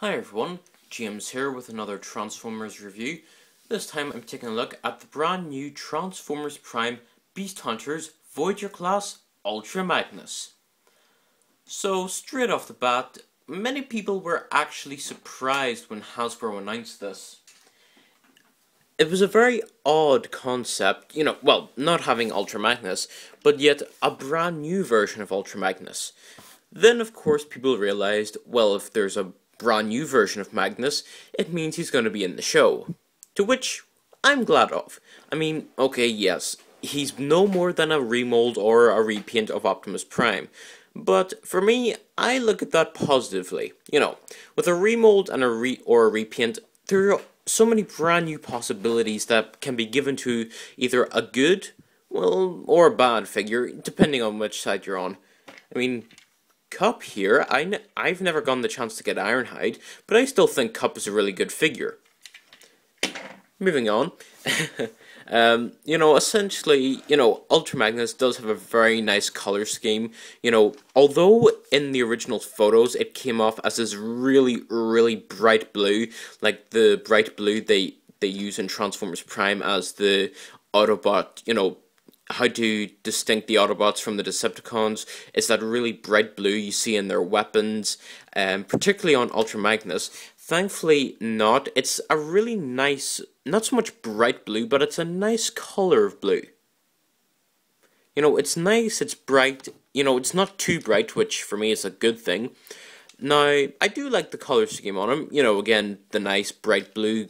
Hi everyone, James here with another Transformers review. This time I'm taking a look at the brand new Transformers Prime Beast Hunters Voyager Class Ultra Magnus. So straight off the bat, many people were actually surprised when Hasbro announced this. It was a very odd concept, well, not having Ultra Magnus, but yet a brand new version of Ultra Magnus. Then, of course, people realized, well, if there's a brand new version of Magnus, it means he's going to be in the show. To which I'm glad of. I mean, okay, yes, he's no more than a remold or a repaint of Optimus Prime. But for me, I look at that positively. With a remold and a repaint, there are so many brand new possibilities that can be given to either a good, well, or a bad figure, depending on which side you're on. I mean, Kup here, I've never gotten the chance to get Ironhide, but I still think Kup is a really good figure. Moving on. Essentially, Ultra Magnus does have a very nice color scheme. Although in the original photos it came off as this really, really bright blue, like the bright blue they use in Transformers Prime as the Autobot, how to distinct the Autobots from the Decepticons is that really bright blue you see in their weapons, particularly on Ultra Magnus. Thankfully not. It's a really nice, not so much bright blue, but it's a nice color of blue. It's nice, it's bright, it's not too bright, which for me is a good thing. Now, I do like the color scheme on him. Again, the nice bright blue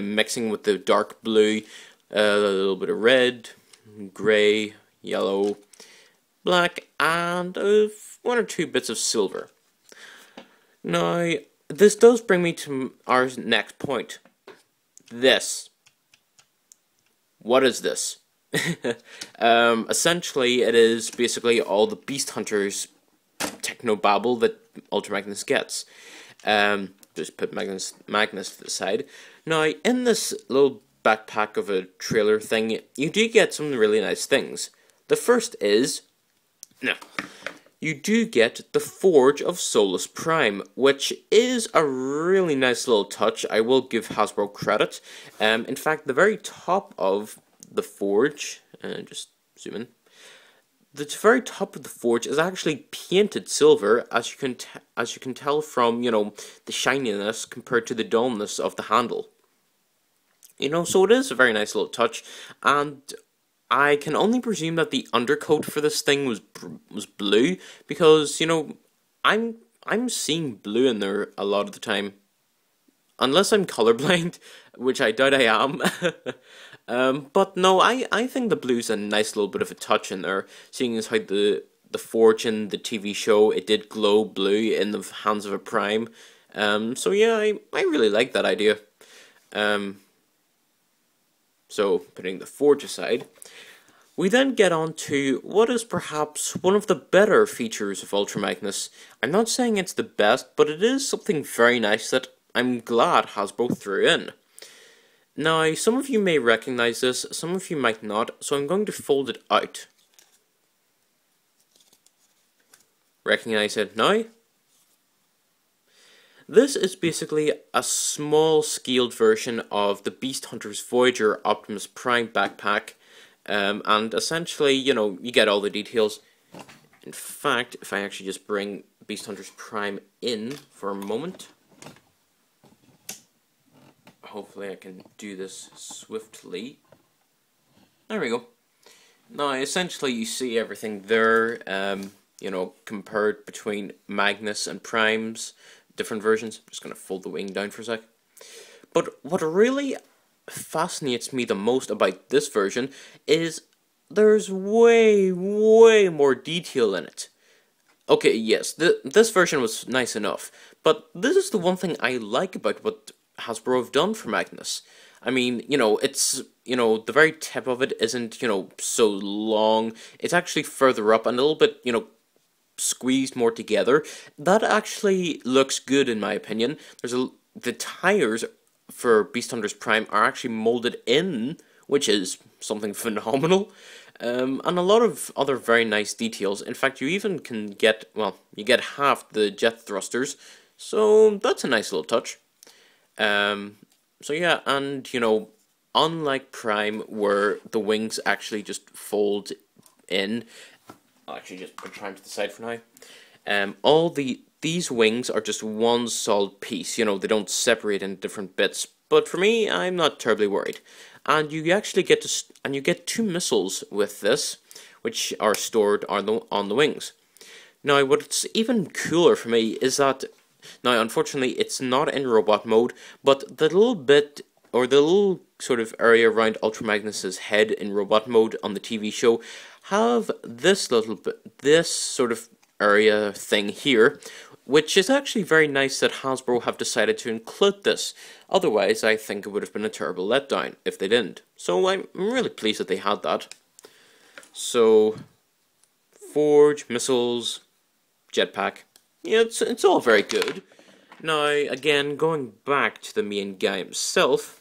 mixing with the dark blue, a little bit of red, grey, yellow, black, and one or two bits of silver. Now, this does bring me to our next point. This. What is this? Essentially, it is basically all the Beast Hunters technobabble that Ultra Magnus gets. Just put Magnus to the side. Now, in this little backpack of a trailer thing, you do get some really nice things. The first is, you do get the Forge of Solus Prime, which is a really nice little touch. I will give Hasbro credit. In fact, the very top of the Forge, just zoom in, the very top of the Forge is actually painted silver, as you can tell from, the shininess compared to the dullness of the handle. So it is a very nice little touch, and I can only presume that the undercoat for this thing was blue, because, I'm seeing blue in there a lot of the time. Unless I'm colorblind, which I doubt I am. But no, I think the blue's a nice little bit of a touch in there, seeing as how the Forge in the TV show, it did glow blue in the hands of a Prime. So yeah, I really like that idea. So, putting the Forge aside, we then get on to what is perhaps one of the better features of Ultra Magnus. I'm not saying it's the best, but it is something very nice that I'm glad Hasbro threw in. Now, some of you may recognize this, some of you might not, so I'm going to fold it out. Recognize it now? This is basically a small scaled version of the Beast Hunters Voyager Optimus Prime backpack, and essentially, you get all the details. In fact, if I actually just bring Beast Hunters Prime in for a moment, hopefully I can do this swiftly. There we go. Now, essentially, you see everything there, compared between Magnus and Primes. Different versions. I'm just going to fold the wing down for a sec. But what really fascinates me the most about this version is there's way, way more detail in it. Okay, yes, this version was nice enough, but this is the one thing I like about what Hasbro have done for Magnus. I mean, it's, the very tip of it isn't, so long. It's actually further up and a little bit, squeezed more together. That actually looks good in my opinion. The tires for Beast Hunters Prime are actually molded in, which is something phenomenal. And a lot of other very nice details. In fact, you even can get, you get half the jet thrusters So that's a nice little touch. So yeah, and unlike Prime, where the wings actually just fold in, I'll actually just put Prime to the side for now. These wings are just one solid piece. They don't separate into different bits. But for me, I'm not terribly worried. And you actually get two missiles with this, which are stored on the wings. Now, what's even cooler for me is that, now unfortunately it's not in robot mode, but the little bit, or the little sort of area around Ultra Magnus's head in robot mode on the TV show, have this little bit, this sort of area thing here, which is actually very nice that Hasbro have decided to include this. Otherwise, I think it would have been a terrible letdown if they didn't. So I'm really pleased that they had that. So, Forge, missiles, jetpack. Yeah, it's all very good. Now, again, going back to the main guy himself.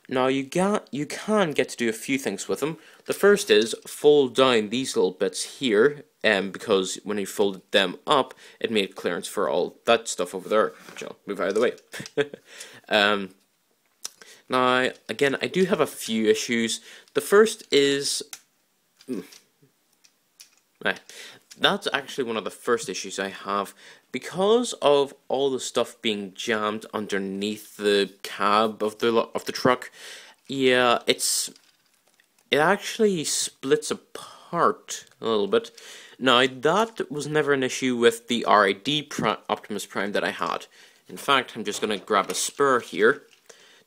Now, you can get to do a few things with him. The first is fold down these little bits here, because when you folded them up, it made clearance for all that stuff over there, which I'll move out of the way. Now, again, I do have a few issues. The first is... That's actually one of the first issues I have. Because of all the stuff being jammed underneath the cab of the truck, yeah, it actually splits apart a little bit. Now, that was never an issue with the RID Optimus Prime that I had. In fact, I'm just going to grab a spur here.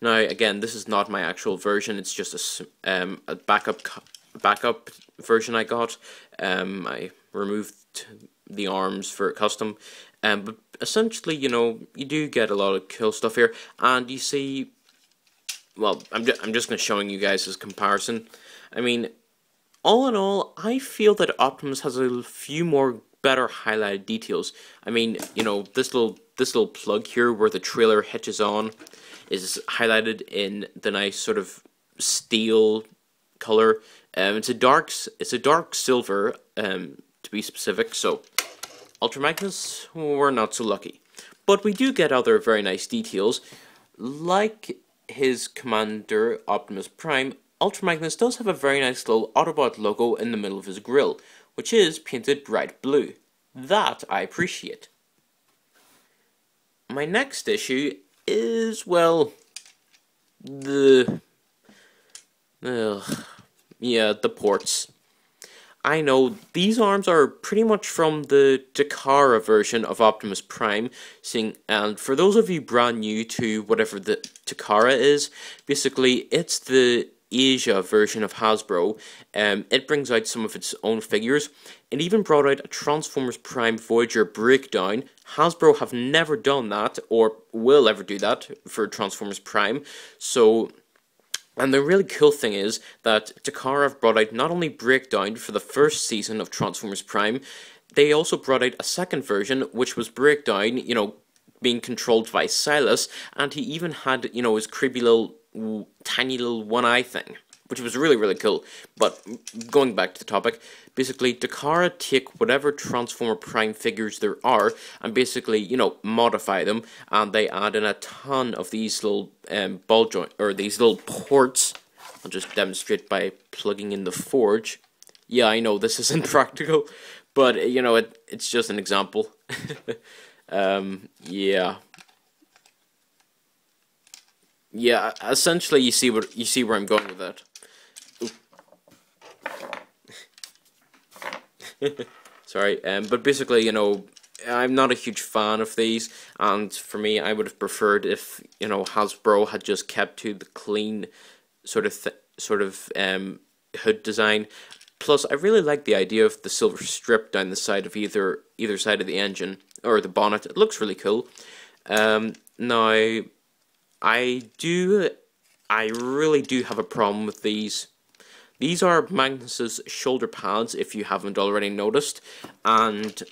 Now, again, this is not my actual version. It's just a backup version I got. I removed the arms for custom. But essentially, you do get a lot of cool stuff here. And you see, well, I'm just going to showing you guys this comparison. I mean, all in all, I feel that Optimus has a few more better highlighted details. I mean, this little plug here where the trailer hitches on is highlighted in the nice sort of steel color. It's a dark silver, to be specific. So, Ultra Magnus, we're not so lucky, but we do get other very nice details, like his commander Optimus Prime. Ultra Magnus does have a very nice little Autobot logo in the middle of his grille, which is painted bright blue. That I appreciate. My next issue is, well, the ports. I know, these arms are pretty much from the Takara version of Optimus Prime, and for those of you brand new to whatever the Takara is, basically it's the Asia version of Hasbro. It brings out some of its own figures. It even brought out a Transformers Prime Voyager breakdown. Hasbro have never done that, or will ever do that, for Transformers Prime, so... And the really cool thing is that Takara have brought out not only Breakdown for the first season of Transformers Prime, they also brought out a second version, which was Breakdown, being controlled by Silas, and he even had, his creepy little, tiny little one-eye thing, which was really, really cool. But going back to the topic, basically, Takara take whatever Transformer Prime figures there are, and basically, modify them, and they add in a ton of these little ball joint, or these little ports. I'll just demonstrate by plugging in the Forge. Yeah, I know this isn't practical, but it's just an example. Yeah. Yeah, essentially, you see where I'm going with that. Sorry, but basically, I'm not a huge fan of these, and for me, I would have preferred if, Hasbro had just kept to the clean sort of hood design. Plus, I really like the idea of the silver strip down the side of either side of the engine, or the bonnet. It looks really cool. Now, I really do have a problem with these. These are Magnus's shoulder pads, if you haven't already noticed, and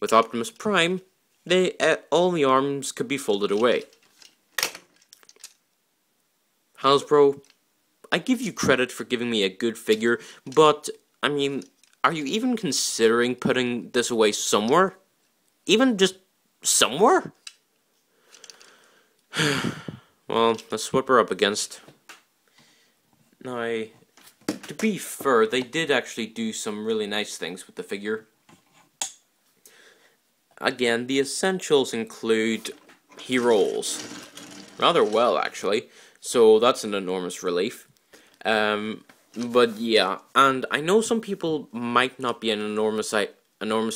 with Optimus Prime, all the arms could be folded away. Hasbro, I give you credit for giving me a good figure, but, I mean, are you even considering putting this away somewhere? Even just somewhere. Well, that's what we're up against. Now, to be fair, they did actually do some really nice things with the figure. Again, the essentials include he rolls rather well, actually, so that's an enormous relief. But yeah, and I know some people might not be an enormous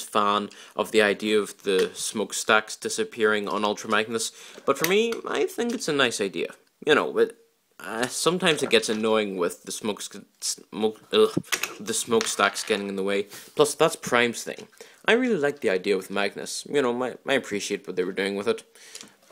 fan of the idea of the smokestacks disappearing on Ultra Magnus, but for me, I think it's a nice idea. You know, but sometimes it gets annoying with the smokestacks getting in the way. Plus, that's Prime's thing. I really like the idea with Magnus. You know, I appreciate what they were doing with it.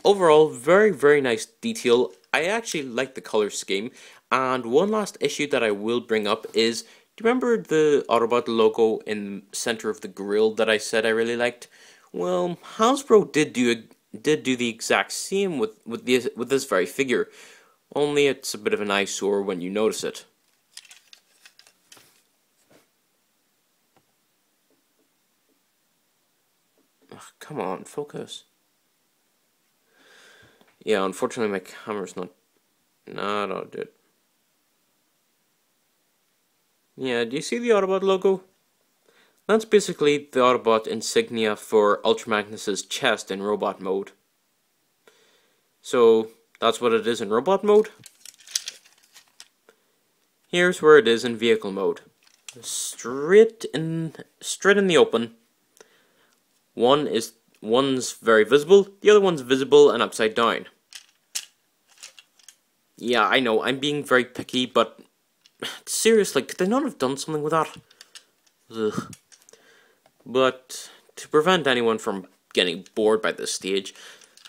Overall, very, very nice detail. I actually like the color scheme. And one last issue that I will bring up is, do you remember the Autobot logo in the center of the grill that I said I really liked? Well, Hasbro did do the exact same with this very figure. Only it's a bit of an eyesore when you notice it. Ugh, come on, focus. Yeah, unfortunately my camera's not... No, no, dude. Yeah, do you see the Autobot logo? That's basically the Autobot insignia for Ultra Magnus's chest in robot mode. So, that's what it is in robot mode. Here's where it is in vehicle mode. Straight in the open. One's very visible, the other one's visible and upside down. Yeah, I know, I'm being very picky, but seriously, could they not have done something with that? Ugh. But to prevent anyone from getting bored by this stage,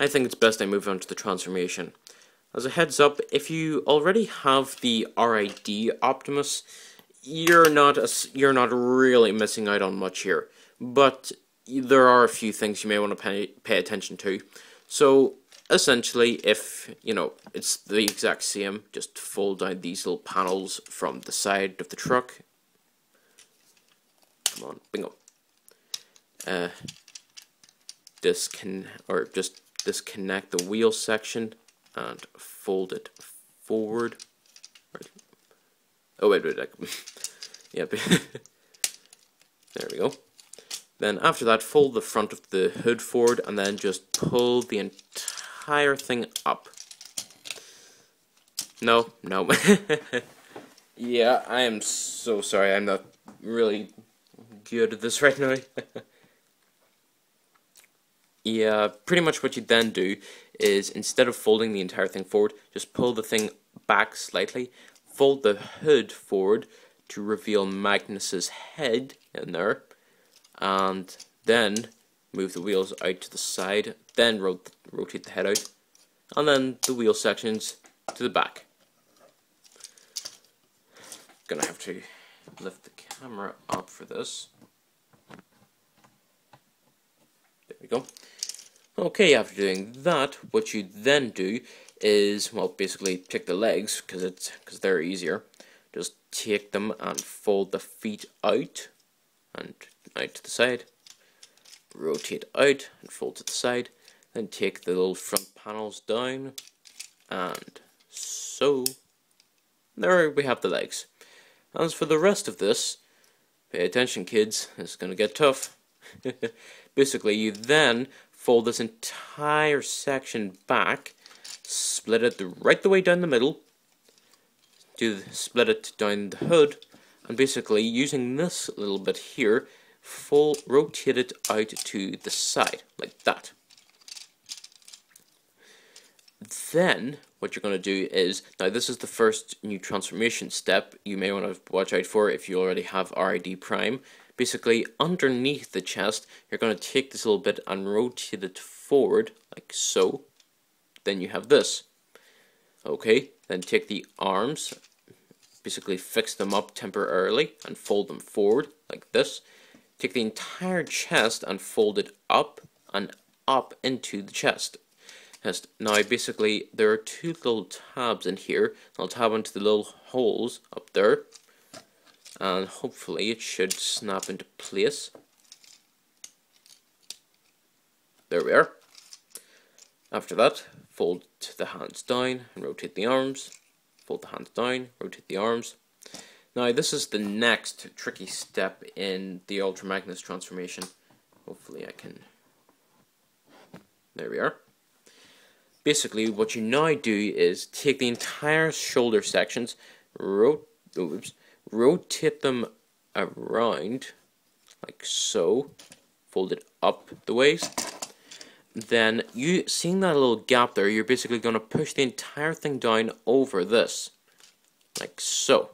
I think it's best I move on to the transformation. As a heads up, if you already have the RID Optimus, you're not really missing out on much here. But there are a few things you may want to pay attention to. So essentially, if you know it's the exact same, just fold down these little panels from the side of the truck. Come on, bingo. Just disconnect the wheel section and fold it forward. Oh wait, yep. There we go. Then after that, fold the front of the hood forward and then just pull the entire thing up. No. Yeah, I am so sorry. I'm not really good at this right now. Yeah, pretty much what you then do is, instead of folding the entire thing forward, just pull the thing back slightly, fold the hood forward to reveal Magnus's head in there, and then move the wheels out to the side, then rotate the head out, and then the wheel sections to the back. Gonna have to lift the camera up for this. There we go. Okay, after doing that, what you then do is, well, basically take the legs, because they're easier. Just take them and fold the feet out and out to the side. Rotate out and fold to the side. Then take the little front panels down, and so there we have the legs. As for the rest of this, pay attention, kids. It's gonna get tough. Basically, you then fold this entire section back, split it right the way down the middle, split it down the hood, and basically using this little bit here, rotate it out to the side, like that. Then, what you're going to do is, now this is the first new transformation step you may want to watch out for if you already have RID Prime. Basically, underneath the chest, you're going to take this little bit and rotate it forward, like so. Then you have this. Okay, then take the arms, basically fix them up temporarily, and fold them forward, like this. Take the entire chest and fold it up and up into the chest. Now, basically, there are two little tabs in here. I'll tab into the little holes up there, and hopefully it should snap into place. There we are. After that, fold the hands down and rotate the arms. Fold the hands down, rotate the arms. Now this is the next tricky step in the Ultra Magnus transformation. Hopefully I can... There we are. Basically what you now do is take the entire shoulder sections, rotate them around like so, fold it up the waist. Then, you seeing that little gap there, you're basically going to push the entire thing down over this. Like so.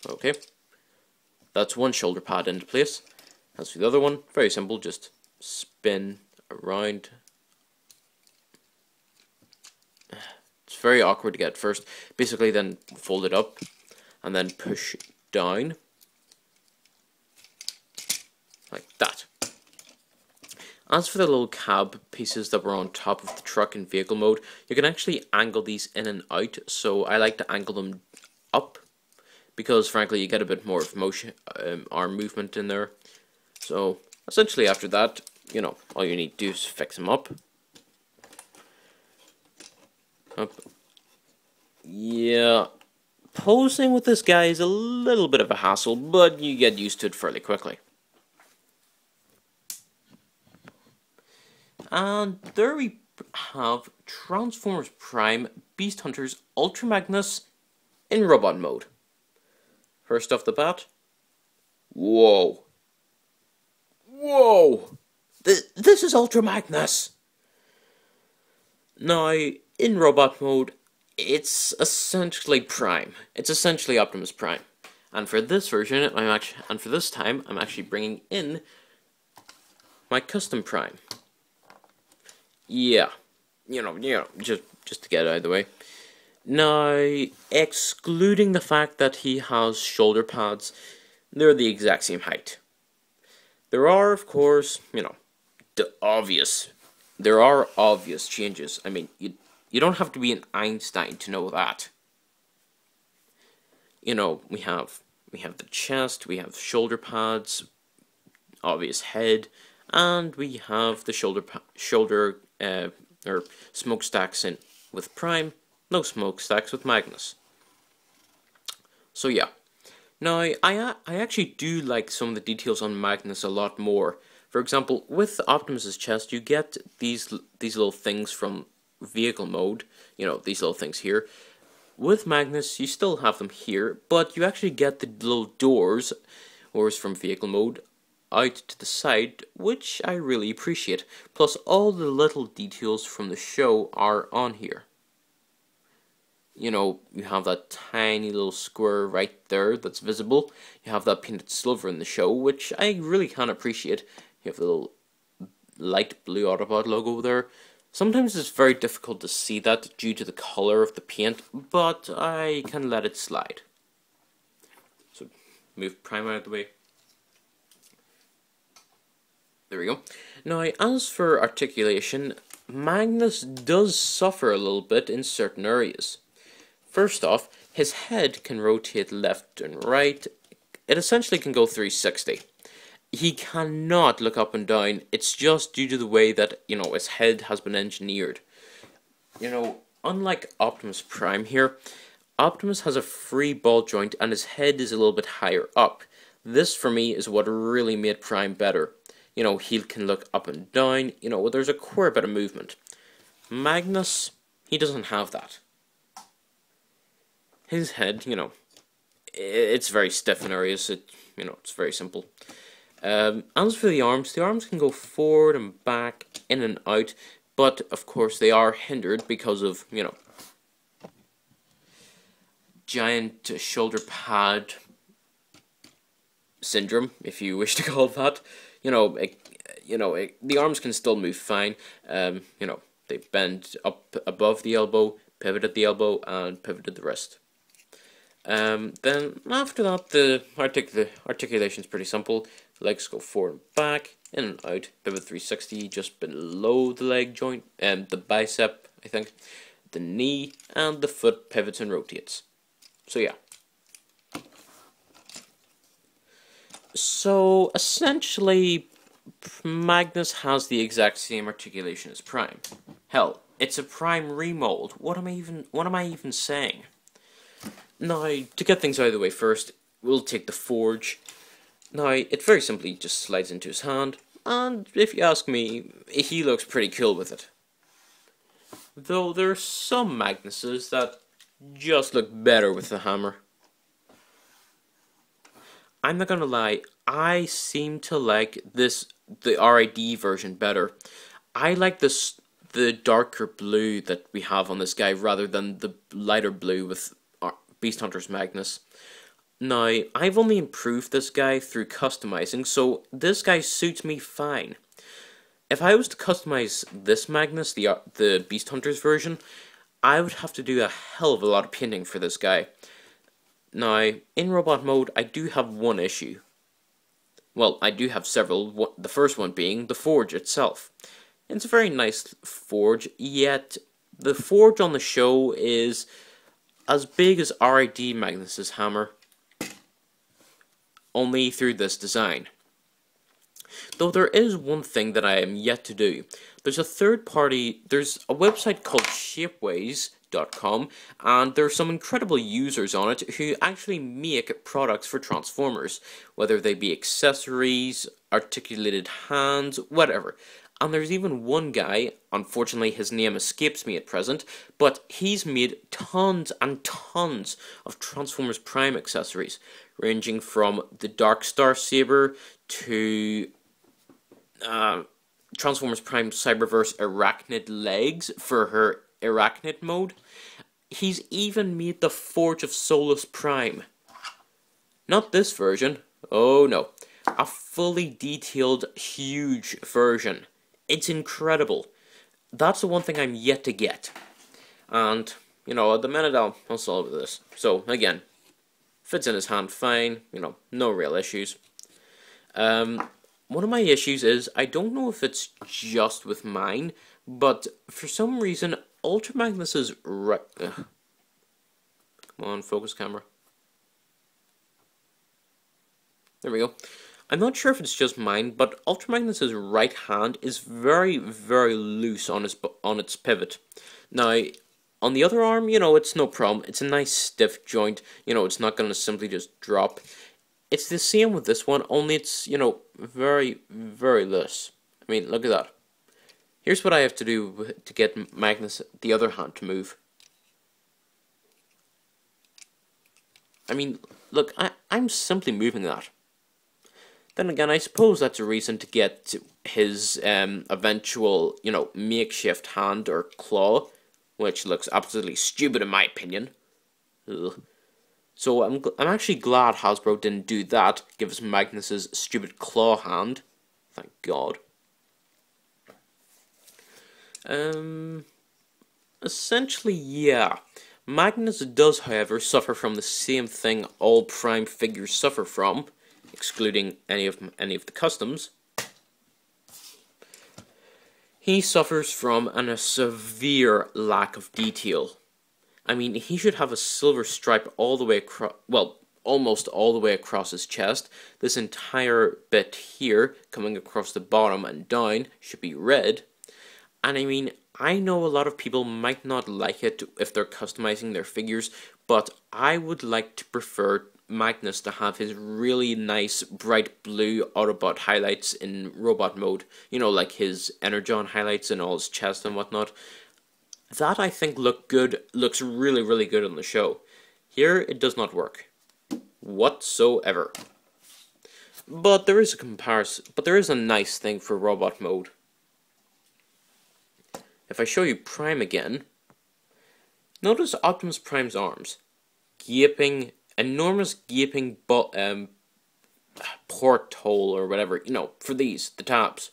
Okay. That's one shoulder pad into place. As for the other one, very simple, just spin around. It's very awkward to get first. Basically then fold it up and then push down. Like that. As for the little cab pieces that were on top of the truck in vehicle mode, you can actually angle these in and out, so I like to angle them up, because frankly you get a bit more of motion, arm movement in there. So essentially after that, you know, all you need to do is fix them up. Yeah, posing with this guy is a little bit of a hassle, but you get used to it fairly quickly. And there we have Transformers Prime Beast Hunters Ultra Magnus in robot mode. First off the bat, whoa. Whoa! This is Ultra Magnus! Now, in robot mode, it's essentially Prime. It's essentially Optimus Prime. And for this version, for this time, I'm actually bringing in my custom Prime. Yeah, you know, just to get it out of the way. Now, excluding the fact that he has shoulder pads, they're the exact same height. There are, of course, you know, there are obvious changes. I mean, you don't have to be an Einstein to know that. You know, we have the chest, we have shoulder pads, obvious head, and we have the shoulder or smokestacks in with Prime, no smokestacks with Magnus. So yeah. Now, I actually do like some of the details on Magnus a lot more. For example, with Optimus's chest, you get these little things from vehicle mode. You know, these little things here. With Magnus, you still have them here, but you actually get the little doors from vehicle mode out to the side, which I really appreciate. Plus, all the little details from the show are on here. You know, you have that tiny little square right there that's visible. You have that painted silver in the show, which I really can appreciate. You have the little light blue Autobot logo there. Sometimes it's very difficult to see that due to the color of the paint, but I can let it slide. So, move Prime out of the way. There we go. Now, as for articulation, Magnus does suffer a little bit in certain areas. First off, his head can rotate left and right. It essentially can go 360. He cannot look up and down. It's just due to the way that, you know, his head has been engineered. You know, unlike Optimus Prime here, Optimus has a free ball joint and his head is a little bit higher up. This, for me, is what really made Prime better. You know, he can look up and down. You know, there's a queer bit of movement. Magnus, he doesn't have that. His head, you know, it's very stiff in areas. You know, it's very simple. As for the arms can go forward and back, in and out, but of course they are hindered because of, you know, giant shoulder pad syndrome, if you wish to call it that. You know, the arms can still move fine. You know, they bend up above the elbow, pivot at the elbow, and pivot at the wrist. Then after that, the articulation is pretty simple. The legs go forward and back, in and out, pivot 360 just below the leg joint, the bicep, I think, the knee, and the foot pivots and rotates. So yeah. So essentially, Magnus has the exact same articulation as Prime. Hell, it's a Prime remold. What am I even saying? Now, to get things out of the way first, we'll take the Forge. Now, it very simply just slides into his hand, and if you ask me, he looks pretty cool with it. Though there are some Magnuses that just look better with the hammer. I'm not gonna lie, I seem to like the RID version better. I like the darker blue that we have on this guy rather than the lighter blue with Beast Hunter's Magnus. Now, I've only improved this guy through customizing, so this guy suits me fine. If I was to customize this Magnus, the Beast Hunter's version, I would have to do a hell of a lot of painting for this guy. Now, in robot mode, I do have one issue. Well, I do have several, the first one being the Forge itself. It's a very nice Forge, yet the Forge on the show is as big as RID Magnus's hammer, only through this design. Though there is one thing that I am yet to do. There's a website called Shapeways.com, and there are some incredible users on it who actually make products for Transformers, whether they be accessories, articulated hands, whatever. And there's even one guy, unfortunately his name escapes me at present, but he's made tons and tons of Transformers Prime accessories, ranging from the Dark Star Saber to Transformers Prime Cyberverse Arachnid legs for her Arachnid mode. He's even made the Forge of Solus Prime. Not this version, oh no, a fully detailed, huge version. It's incredible. That's the one thing I'm yet to get. And, you know, at the minute I'll solve this. So, again, fits in his hand fine, you know, no real issues. One of my issues is, I don't know if it's just with mine, but for some reason, Ultra Magnus is right... Come on, focus camera. There we go. I'm not sure if it's just mine, but Ultra Magnus's right hand is very, very loose on its pivot. Now, on the other arm, you know, it's no problem. It's a nice stiff joint. You know, it's not going to simply just drop. It's the same with this one, only it's, you know, very, very loose. I mean, look at that. Here's what I have to do to get Magnus, the other hand, to move. I mean, look, I'm simply moving that. Then again, I suppose that's a reason to get his eventual, you know, makeshift hand or claw, which looks absolutely stupid in my opinion. Ugh. So I'm actually glad Hasbro didn't do that, give us Magnus's stupid claw hand. Thank God. Essentially, yeah. Magnus does, however, suffer from the same thing all Prime figures suffer from, excluding any of the customs. He suffers from a severe lack of detail. I mean, he should have a silver stripe all the way across, well, almost all the way across his chest. This entire bit here, coming across the bottom and down, should be red. And I mean, I know a lot of people might not like it if they're customizing their figures, but I would like to prefer Magnus to have his really nice bright blue Autobot highlights in robot mode. You know, like his Energon highlights and all his chest and whatnot. That I think looks really, really good on the show. Here it does not work whatsoever. But there is a comparison. But there is a nice thing for robot mode. If I show you Prime again, notice Optimus Prime's arms, gaping, enormous gaping porthole or whatever. You know, for the tabs.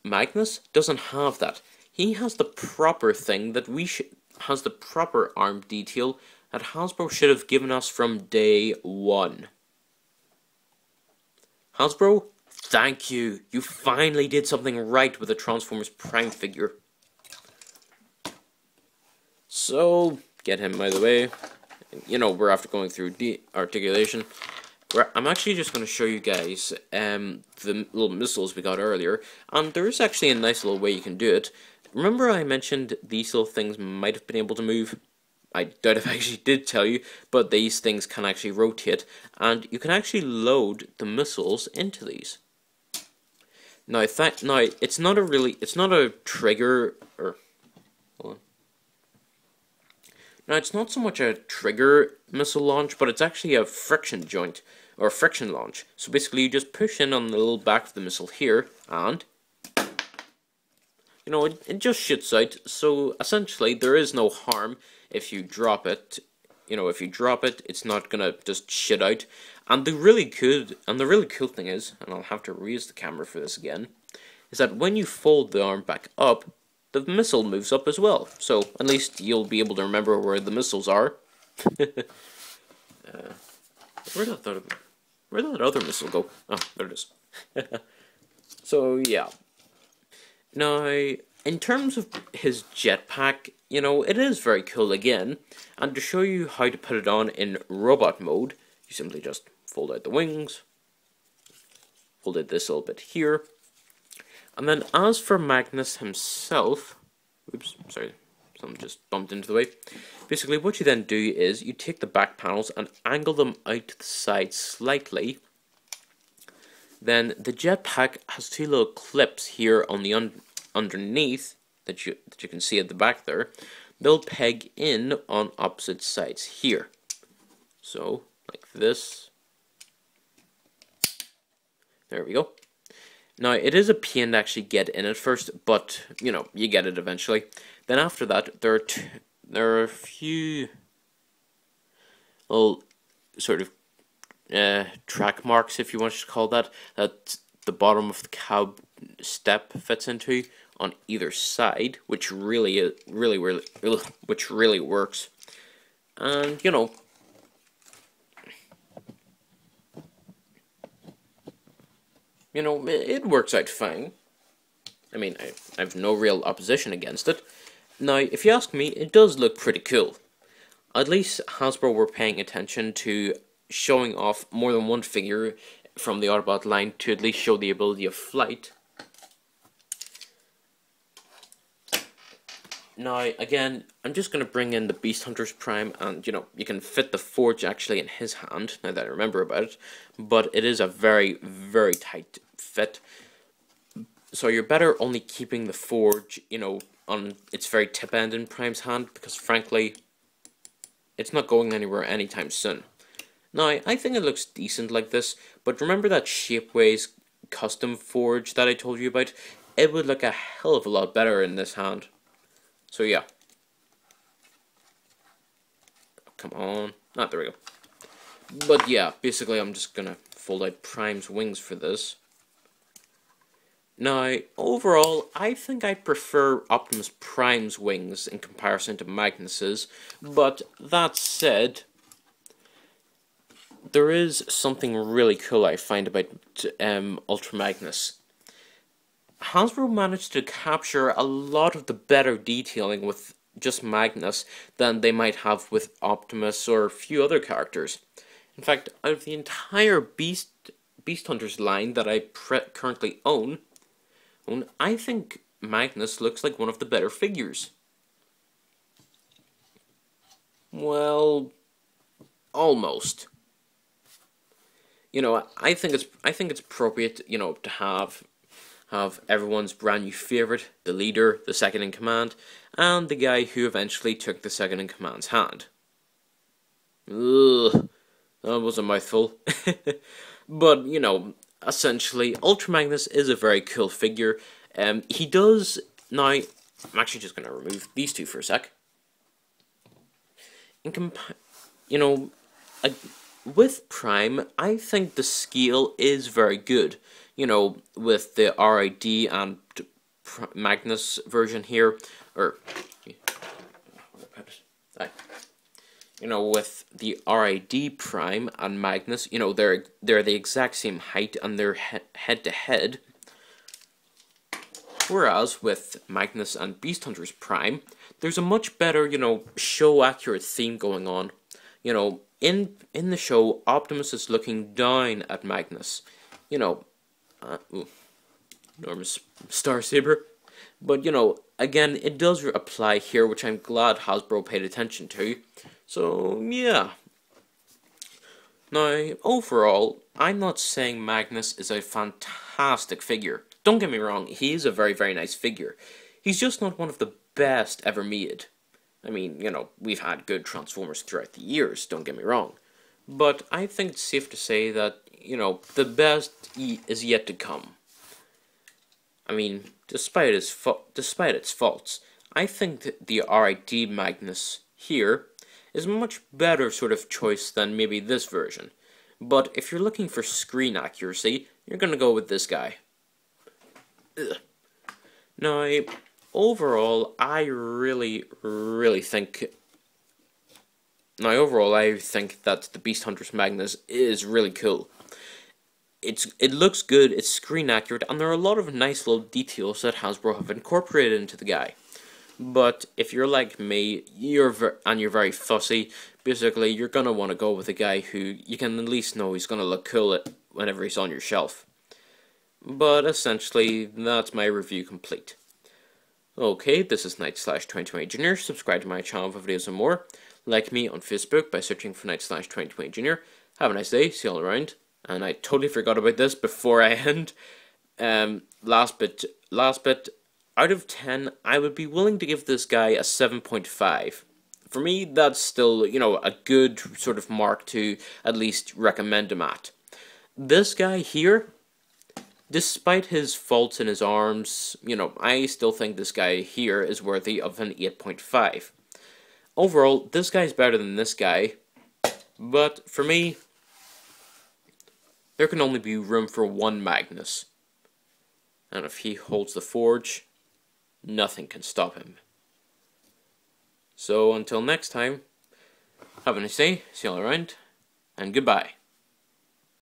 Magnus doesn't have that. He has the proper thing that has the proper arm detail that Hasbro should have given us from day one. Hasbro, thank you. You finally did something right with the Transformers Prime figure. So, get him out of the way. You know, we're after going through articulation. I'm actually just going to show you guys the little missiles we got earlier, and there is actually a nice little way you can do it. Remember I mentioned these little things might have been able to move? I doubt if I actually did tell you, but these things can actually rotate, and you can actually load the missiles into these. Now, it's not a trigger, or, hold on. Now, it's not so much a trigger missile launch, but it's actually a friction joint, or a friction launch. So basically, you just push in on the little back of the missile here, and, you know, it just shoots out. So, essentially, there is no harm if you drop it. You know, if you drop it, it's not gonna just shit out. And the really cool thing is, and I'll have to raise the camera for this again, is that when you fold the arm back up, the missile moves up as well. So at least you'll be able to remember where the missiles are. Where'd that other missile go? Oh, there it is. So yeah. Now, in terms of his jetpack, you know, it is very cool again. And to show you how to put it on in robot mode, you simply just fold out the wings, fold out this little bit here, and then as for Magnus himself, oops, sorry, something just bumped into the way. Basically what you then do is you take the back panels and angle them out to the side slightly. Then the jetpack has two little clips here on the underneath that you can see at the back there. They'll peg in on opposite sides here. So, like this. There we go. Now, it is a pain to actually get in at first, but, you know, you get it eventually. Then after that, there are a few little sort of track marks, if you want to call that the bottom of the cab step fits into on either side, which really works. And, you know, it works out fine. I mean, I have no real opposition against it. Now, if you ask me, it does look pretty cool. At least Hasbro were paying attention to showing off more than one figure from the Autobot line to at least show the ability of flight. Now, again, I'm just going to bring in the Beast Hunters Prime, and, you know, you can fit the Forge actually in his hand, now that I remember about it, but it is a very, very tight fit. So you're better only keeping the Forge, you know, on its very tip end in Prime's hand, because frankly, it's not going anywhere anytime soon. Now, I think it looks decent like this, but remember that Shapeways custom Forge that I told you about? It would look a hell of a lot better in this hand. So yeah. Come on. Ah, there we go. But yeah, basically I'm just gonna fold out Prime's wings for this. Now, overall, I think I prefer Optimus Prime's wings in comparison to Magnus's, but that said, there is something really cool I find about Ultra Magnus. Hasbro managed to capture a lot of the better detailing with just Magnus than they might have with Optimus or a few other characters. In fact, out of the entire Beast Hunters line that I currently own, I think Magnus looks like one of the better figures. Well, almost. You know, I think it's appropriate, you know, to have everyone's brand new favorite, the leader, the second in command, and the guy who eventually took the second in command's hand. Ugh, that was a mouthful. But, you know, essentially, Ultra Magnus is a very cool figure. He does, now, I'm actually just going to remove these two for a sec. You know, with Prime, I think the scale is very good. You know, with the RID and Magnus version here, or, you know, with the RID Prime and Magnus, you know, they're the exact same height and they're head to head. Whereas with Magnus and Beast Hunters Prime, there's a much better, you know, show accurate theme going on. You know, in the show, Optimus is looking down at Magnus. You know, enormous Star Saber. But, again, it does apply here, which I'm glad Hasbro paid attention to. So, yeah. Now, overall, I'm not saying Magnus is a fantastic figure. Don't get me wrong, he is a very, very nice figure. He's just not one of the best ever made. I mean, we've had good Transformers throughout the years, don't get me wrong. But I think it's safe to say that, the best is yet to come. I mean, despite its faults, I think that the RID Magnus here is a much better sort of choice than maybe this version. But if you're looking for screen accuracy, you're gonna go with this guy. Ugh. Now, overall, I really think... Now, overall, I think that the Beast Hunters Magnus is really cool. It looks good, it's screen accurate, and there are a lot of nice little details that Hasbro have incorporated into the guy. But if you're like me, you're very fussy, basically you're gonna want to go with a guy who you can at least know he's gonna look cool whenever he's on your shelf. But essentially, that's my review complete. Okay, this is Knight/2020 Junior. Subscribe to my channel for videos and more. Like me on Facebook by searching for Knight/2020 Junior. Have a nice day, see you all around. And I totally forgot about this before I end. Last bit. Out of 10, I would be willing to give this guy a 7.5. For me, that's still, a good sort of mark to at least recommend him at. This guy here, despite his faults in his arms, I still think this guy here is worthy of an 8.5. Overall, this guy's better than this guy, but for me, there can only be room for one Magnus. And if he holds the forge, nothing can stop him. So until next time, have a nice day, see you all around, and goodbye.